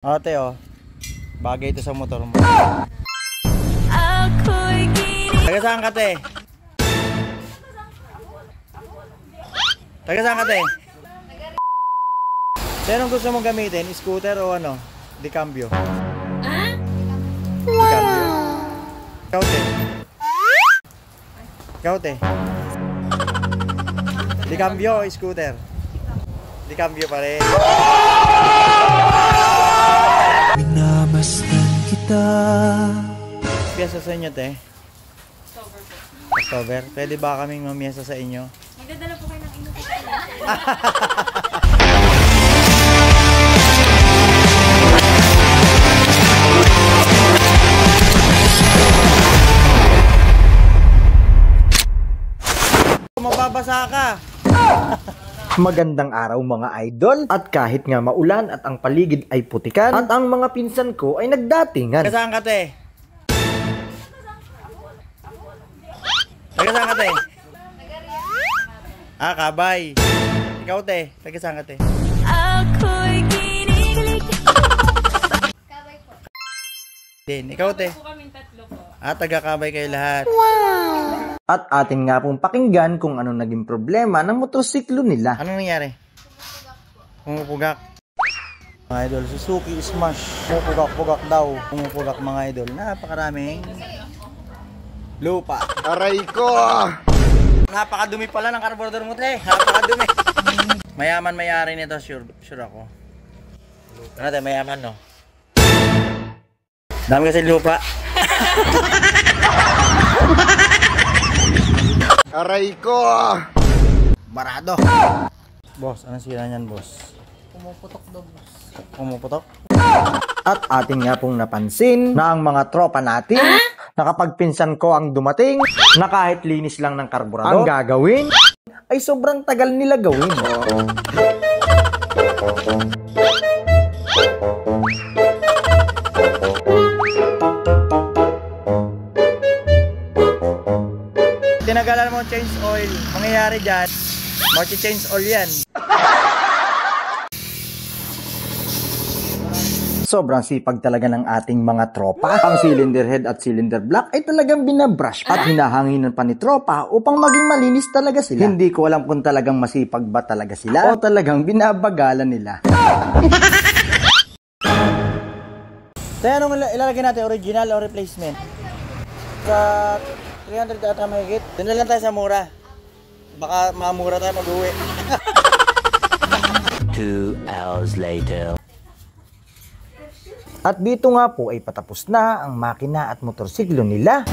Ate oh, bagay ito sa motor mo. Taga saan ka te? Taga saan ka te? Anong gusto mong gamitin? Scooter o ano? Di cambio? Di cambio? Ikaw te? Ikaw te? Di cambio o scooter? Di cambio pa rin. Minamasdan kita. Piyesa sa inyo te? October? Pwede ba kaming mamiyesa sa inyo? Magdadala po kayo ng inyo. Mababasa ka! Magandang araw mga idol. At kahit nga maulan at ang paligid ay putikan at ang mga pinsan ko ay nagdatingan. Taga saan ka te? Taga saan ka te? Ah, Kabay. Ikaw te? Taga saan ka te? Ako'y kinikilig. Kabay po. Din. Ikaw te? Po kaming tatlo po. Ah, taga Kabay kayo lahat. At atin nga pong pakinggan kung ano naging problema ng motorsiklo nila. Anong nangyari? Pumupugak. Mga idol, Suzuki Smash. Pumupugak-pugak daw. Pumupugak mga idol. Napakaraming lupa. Aray ko! Napakadumi pala ng carburetor mo te. Napakadumi. Mayaman may-ari nito, sure ako. Ano tayo, mayaman no? Dami kasi lupa. Aray ko! Barado. Boss, anong sira niyan, boss? Pumuputok daw, boss. Pumuputok? At atin nga pong napansin na ang mga tropa natin na kapag pinsan ko ang dumating na kahit linis lang ng karburador ang gagawin ay sobrang tagal nila gawin. Tinagalan mo change oil. Mangyayari dyan, mag-change oil yan. Sobrang sipag talaga ng ating mga tropa. Ang cylinder head at cylinder block ay talagang binabrush at hinahanginan pa ni tropa upang maging malinis talaga sila. Hindi ko alam kung talagang masipag ba talaga sila o talagang binabagalan nila. Tayo, anong ilalagay natin? Original o replacement? Sa 300 ata mahigit. Doon na lang tayo sa mura. Baka mamura tayo mag-uwi. 2 hours later. At dito nga po ay patapos na ang makina at motorsiklo nila.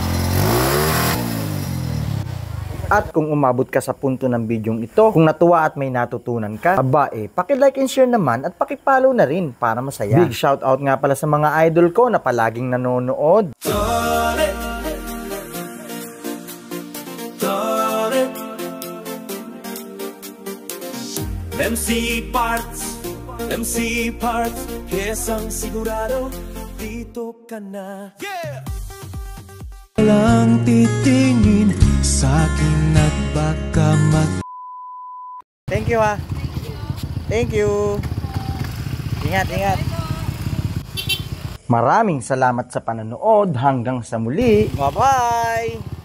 At kung umabot ka sa punto ng bidyong ito, kung natuwa at may natutunan ka, aba paki-like and share naman at paki-follow na rin para masaya. Big shout out nga pala sa mga idol ko na palaging nanonood. MC Parts, kesang sigurado, dito ka na. Yeah! Walang titingin sa'kin at baka Thank you ha. Thank you. Ingat, ingat. Maraming salamat sa panonood. Hanggang sa muli. Bye-bye.